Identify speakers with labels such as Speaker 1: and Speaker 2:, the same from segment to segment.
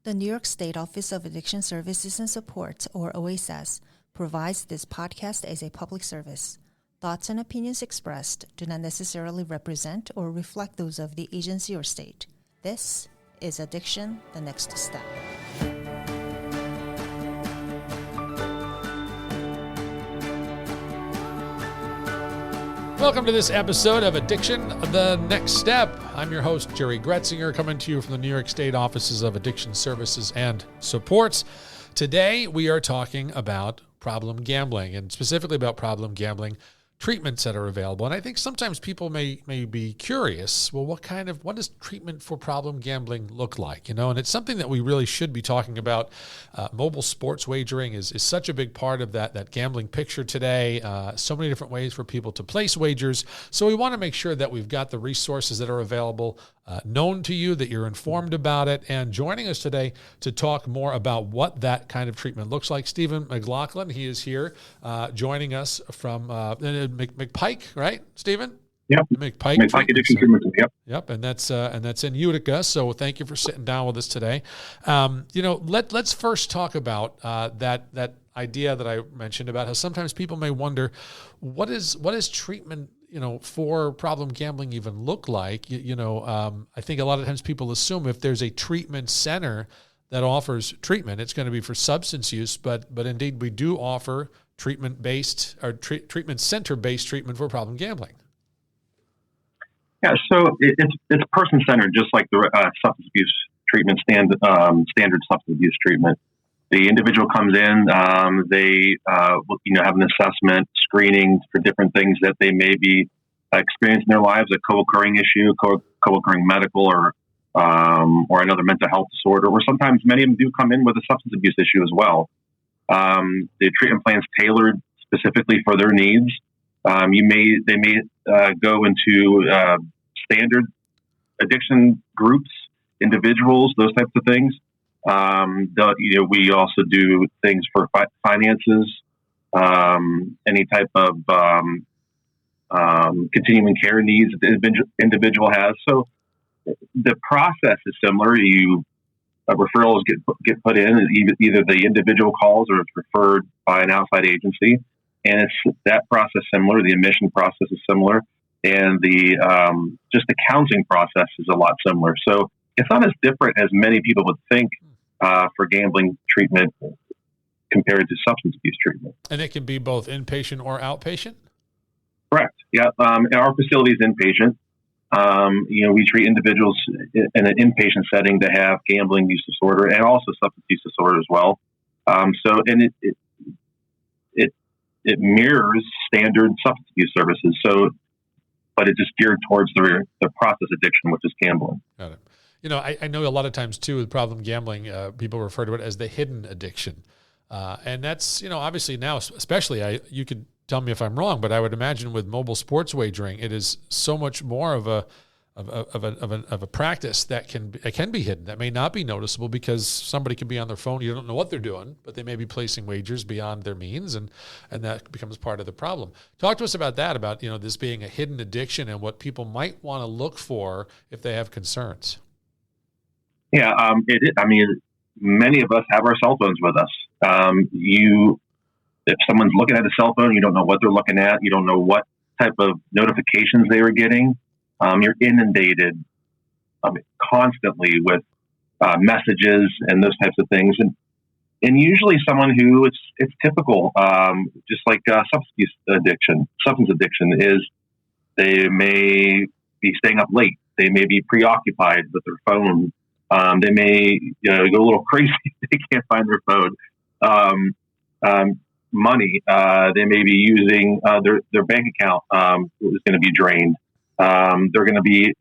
Speaker 1: The New York State Office of Addiction Services and Support, or OASAS, provides this podcast as a public service. Thoughts and opinions expressed do not necessarily represent or reflect those of the agency or state. This is Addiction, the Next Step.
Speaker 2: Welcome to this episode of Addiction, the Next Step. I'm your host, Jerry Gretzinger, coming to you from the New York State Offices of Addiction Services and Supports. Today, we are talking about problem gambling, and specifically about problem gambling treatments that are available. And I think sometimes people may be curious, well, what does treatment for problem gambling look like? And it's something that we really should be talking about. Mobile sports wagering is such a big part of that gambling picture today. So many different ways for people to place wagers. So we want to make sure that we've got the resources that are available, known to you, that you're informed about it. And joining us today to talk more about what that kind of treatment looks like, Stephen McLaughlin. He is here joining us from McPike, right, Stephen?
Speaker 3: Yep.
Speaker 2: McPike
Speaker 3: Addiction Treatment Center.
Speaker 2: Yep, and that's in Utica. So thank you for sitting down with us today. Let's first talk about that idea that I mentioned about how sometimes people may wonder, what is treatment for problem gambling even look like? I think a lot of times people assume if there's a treatment center that offers treatment, it's going to be for substance use, but indeed we do offer treatment-based or treatment center-based treatment for problem gambling.
Speaker 3: Yeah, so it's person-centered, just like the substance abuse treatment standard substance abuse treatment. The individual comes in, they have an assessment, screening for different things that they may be experiencing in their lives, a co-occurring issue, co-occurring medical or another mental health disorder, or sometimes many of them do come in with a substance abuse issue as well. The treatment plan is tailored specifically for their needs. They may go into standard addiction groups, individuals, those types of things. We also do things for finances, any type of continuing care needs that the individual has. So the process is similar. Referrals get put in, either the individual calls or it's referred by an outside agency, and it's that process similar. The admission process is similar, and the just the counseling process is a lot similar. So it's not as different as many people would think for gambling treatment compared to substance abuse treatment. And
Speaker 2: it can be both inpatient or outpatient?
Speaker 3: Correct. Yeah. Our facility is inpatient. We treat individuals in an inpatient setting that have gambling use disorder and also substance use disorder as well. It mirrors standard substance abuse services. So, but it's just geared towards the process addiction, which is gambling.
Speaker 2: Got it. I know a lot of times too with problem gambling, people refer to it as the hidden addiction, and that's obviously now, especially you could tell me if I'm wrong, but I would imagine with mobile sports wagering, it is so much more of a practice that can be hidden, that may not be noticeable because somebody can be on their phone. You don't know what they're doing, but they may be placing wagers beyond their means, and that becomes part of the problem. Talk to us about that, about this being a hidden addiction and what people might want to look for if they have concerns.
Speaker 3: Yeah, many of us have our cell phones with us. If someone's looking at a cell phone, you don't know what they're looking at. You don't know what type of notifications they were getting. You're inundated constantly with messages and those types of things. And usually someone who it's typical, just like substance addiction is, they may be staying up late. They may be preoccupied with their phone. They may go a little crazy if they can't find their phone. Money, they may be using their bank account is going to be drained. They're going to be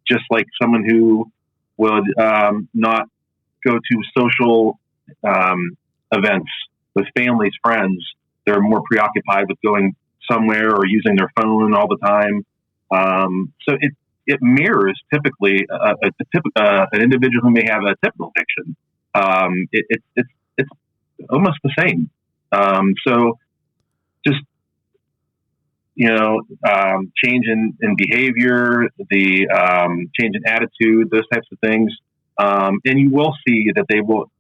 Speaker 3: just like someone who would not go to social events with families, friends. They're more preoccupied with going somewhere or using their phone all the time. So it mirrors typically an individual who may have a typical addiction. It's almost the same. So just, change in behavior, the change in attitude, those types of things. And you will see that they will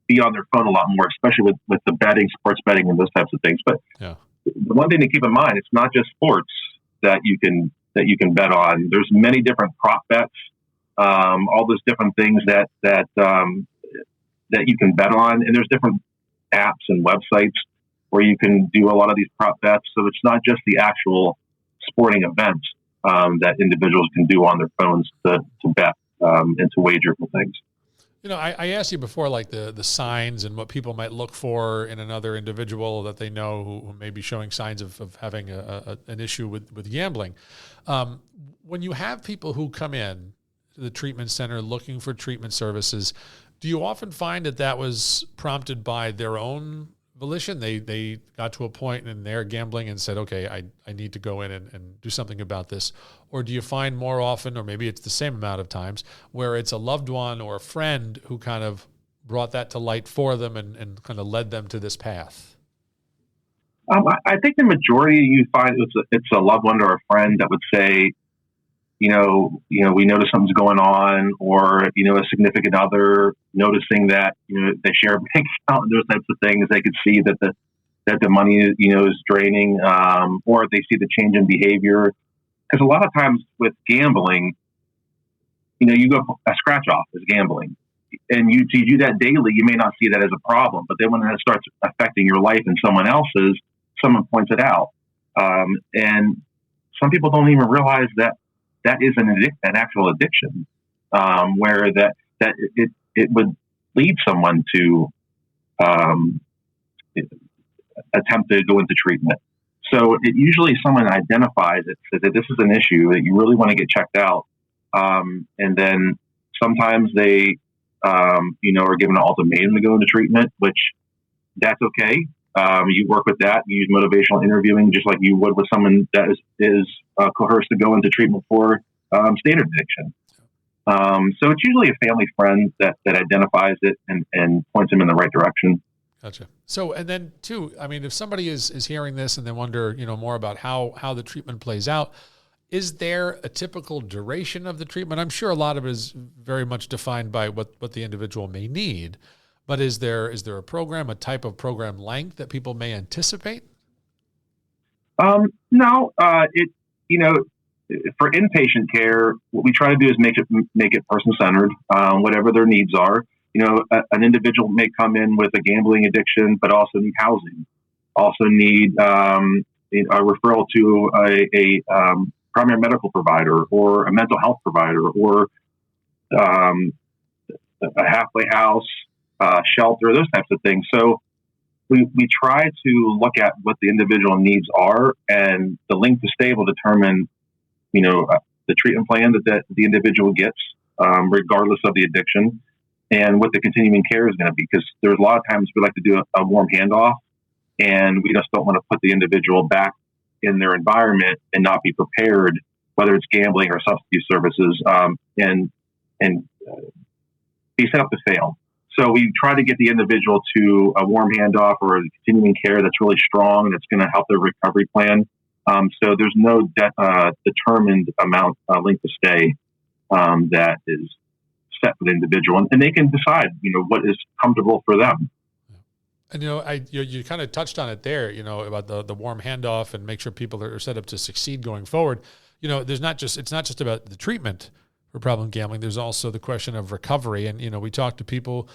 Speaker 3: be on their phone a lot more, especially with the betting, sports betting, and those types of things. But the one thing to keep in mind, it's not just sports that you can bet on. There's many different prop bets, all those different things that you can bet on, and there's different apps and websites where you can do a lot of these prop bets. So it's not just the actual sporting events that individuals can do on their phones to bet and to wager for things.
Speaker 2: I asked you before, like the signs and what people might look for in another individual that they know who may be showing signs of having an issue with gambling. When you have people who come in to the treatment center looking for treatment services, do you often find that was prompted by their own volition? They got to a point in their gambling and said, okay, I need to go in and do something about this. Or do you find more often, or maybe it's the same amount of times, where it's a loved one or a friend who kind of brought that to light for them and kind of led them to this path?
Speaker 3: I think the majority you find it's a loved one or a friend that would say, we notice something's going on, or, a significant other noticing that, they share a bank account and those types of things. They could see that the money, is draining, or they see the change in behavior. Because a lot of times with gambling, you go a scratch off is gambling, and you do that daily. You may not see that as a problem, but then when it starts affecting your life and someone else's, someone points it out. And some people don't even realize that is an actual addiction, where that it would lead someone to attempt to go into treatment. So it usually someone identifies it, says that this is an issue that you really want to get checked out, and then sometimes they are given an ultimatum to go into treatment, which that's okay. You work with that. You use motivational interviewing just like you would with someone that is coerced to go into treatment for standard addiction. So it's usually a family friend that identifies it and points them in the right direction.
Speaker 2: Gotcha. So, and then too, if somebody is hearing this and they wonder, more about how the treatment plays out, is there a typical duration of the treatment? I'm sure a lot of it is very much defined by what the individual may need. But is there a program, a type of program length that people may anticipate?
Speaker 3: No. For inpatient care, what we try to do is make it person-centered, whatever their needs are. An individual may come in with a gambling addiction, but also need housing, also need a referral to a primary medical provider or a mental health provider or a halfway house, shelter, those types of things. So we try to look at what the individual needs are, and the length of stay will determine, the treatment plan that the individual gets, regardless of the addiction, and what the continuing care is going to be. Because there's a lot of times we like to do a warm handoff, and we just don't want to put the individual back in their environment and not be prepared, whether it's gambling or substance use services, and be set up to fail. So we try to get the individual to a warm handoff or a continuing care that's really strong and that's going to help their recovery plan. So there's no determined length of stay that is set for the individual, and they can decide, what is comfortable for them.
Speaker 2: And you kind of touched on it there, about the warm handoff and make sure people are set up to succeed going forward. It's not just about the treatment for problem gambling. There's also the question of recovery. And, we talk to people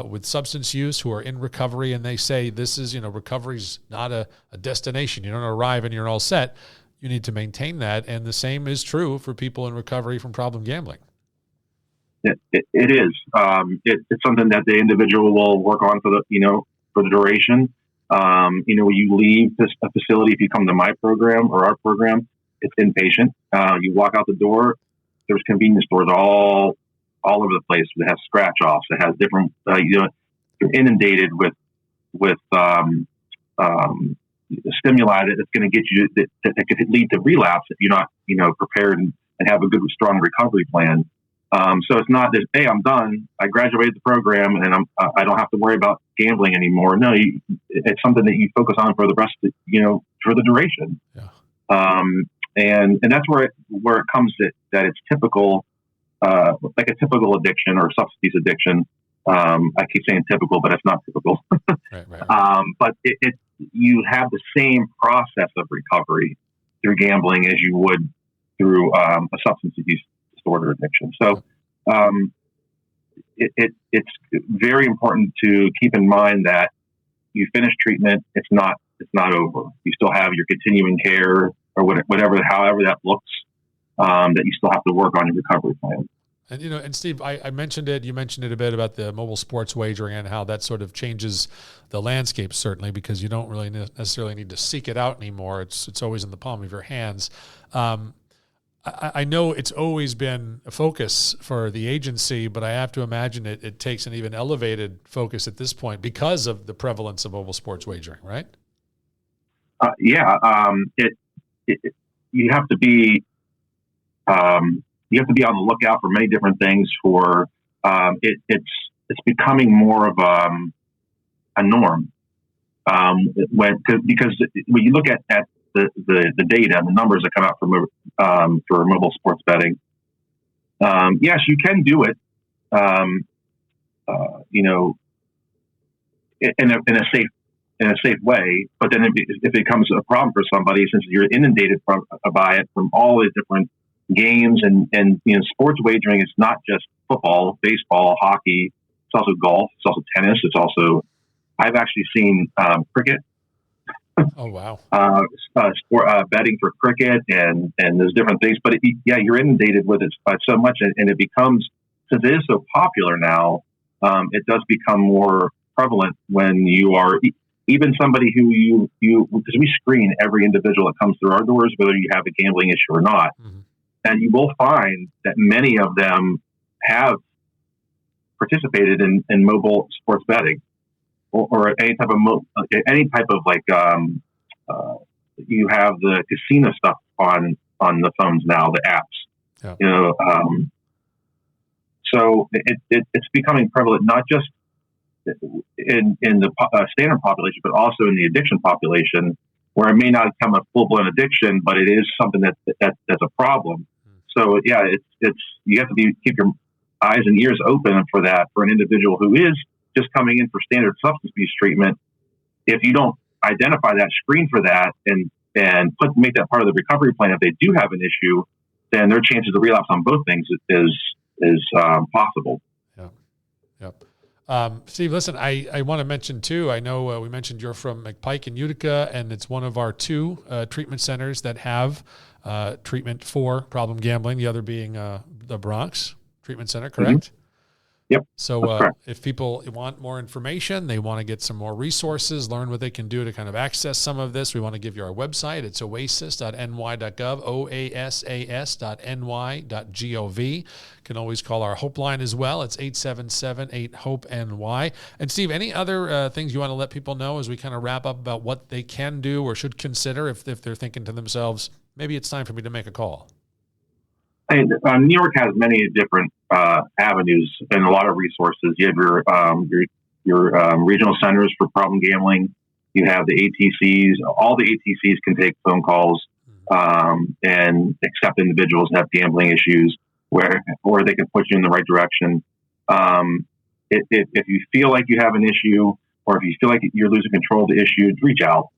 Speaker 2: with substance use who are in recovery, and they say this is, recovery's not a destination. You don't arrive and you're all set. You need to maintain that. And the same is true for people in recovery from problem gambling.
Speaker 3: It is. It's something that the individual will work on for the duration. When you leave a facility, if you come to my program or our program, it's inpatient. You walk out the door, there's convenience stores all over the place that has scratch offs. It has different, you're inundated with stimuli that's going to get you that could lead to relapse if you're not, prepared and have a good, strong recovery plan. So it's not this, hey, I'm done. I graduated the program and I don't have to worry about gambling anymore. No, it's something that you focus on for the rest of, for the duration. Yeah. And that's where it comes that it's typical like a typical addiction or substance use addiction. I keep saying typical, but it's not typical.
Speaker 2: Right.
Speaker 3: But you have the same process of recovery through gambling as you would through a substance use disorder addiction. So it's very important to keep in mind that you finish treatment, it's not over. You still have your continuing care or however that looks, that you still have to work on your recovery plan.
Speaker 2: And Steve, I mentioned it. You mentioned it a bit about the mobile sports wagering and how that sort of changes the landscape, certainly, because you don't really necessarily need to seek it out anymore. It's always in the palm of your hands. I know it's always been a focus for the agency, but I have to imagine it takes an even elevated focus at this point because of the prevalence of mobile sports wagering, right? You have to be on the lookout for many different things. It's becoming more of a norm because when you look at the data and the numbers that come out for mobile sports betting, yes, you can do it, in a safe way. But then if it becomes a problem for somebody, since you're inundated by it from all the different games and sports wagering is not just football, baseball, hockey. It's also golf. It's also tennis. It's also, I've actually seen cricket. Oh, wow.
Speaker 3: Betting for cricket and there's different things, but you're inundated with it so much, and it becomes, since it is so popular now, it does become more prevalent when you are even somebody who because we screen every individual that comes through our doors, whether you have a gambling issue or not. Mm-hmm. And you will find that many of them have participated in mobile sports betting or any type of like, you have the casino stuff on the phones now, the apps, yeah. So it's becoming prevalent, not just in the standard population, but also in the addiction population, where it may not become a full-blown addiction, but it is something that's a problem. So yeah, it's you have to keep your eyes and ears open for that for an individual who is just coming in for standard substance abuse treatment. If you don't identify that, screen for that, and make that part of the recovery plan, if they do have an issue, then their chances of relapse on both things is possible.
Speaker 2: Yeah. Yep. Steve, listen, I want to mention too, I know we mentioned you're from McPike in Utica, and it's one of our two treatment centers that have treatment for problem gambling, the other being the Bronx Treatment Center, correct? Mm-hmm.
Speaker 3: Yep.
Speaker 2: So if people want more information, they want to get some more resources, learn what they can do to kind of access some of this, we want to give you our website. It's oasas.ny.gov, oasas.ny.gov. You can always call our Hope line as well. It's 877-8-HOPE-NY. And Steve, any other things you want to let people know as we kind of wrap up about what they can do or should consider if they're thinking to themselves, maybe it's time for me to make a call?
Speaker 3: New York has many different avenues and a lot of resources. You have your regional centers for problem gambling. You have the ATCs. All the ATCs can take phone calls and accept individuals that have gambling issues, or they can put you in the right direction. If you feel like you have an issue, or if you feel like you're losing control of the issue, reach out.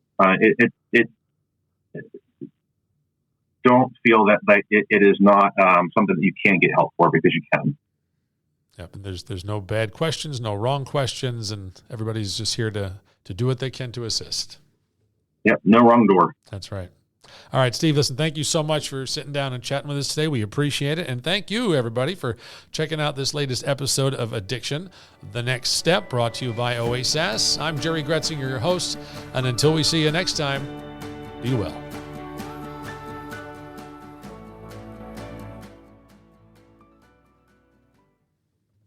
Speaker 3: Don't feel that like it is not something that you can't get help for, because you can.
Speaker 2: Yep, and there's no bad questions, no wrong questions, and everybody's just here to do what they can to assist.
Speaker 3: Yep, no wrong door.
Speaker 2: That's right. All right, Steve, listen, thank you so much for sitting down and chatting with us today. We appreciate it. And thank you, everybody, for checking out this latest episode of Addiction, The Next Step, brought to you by OASAS. I'm Jerry Gretzinger, your host. And until we see you next time, be well.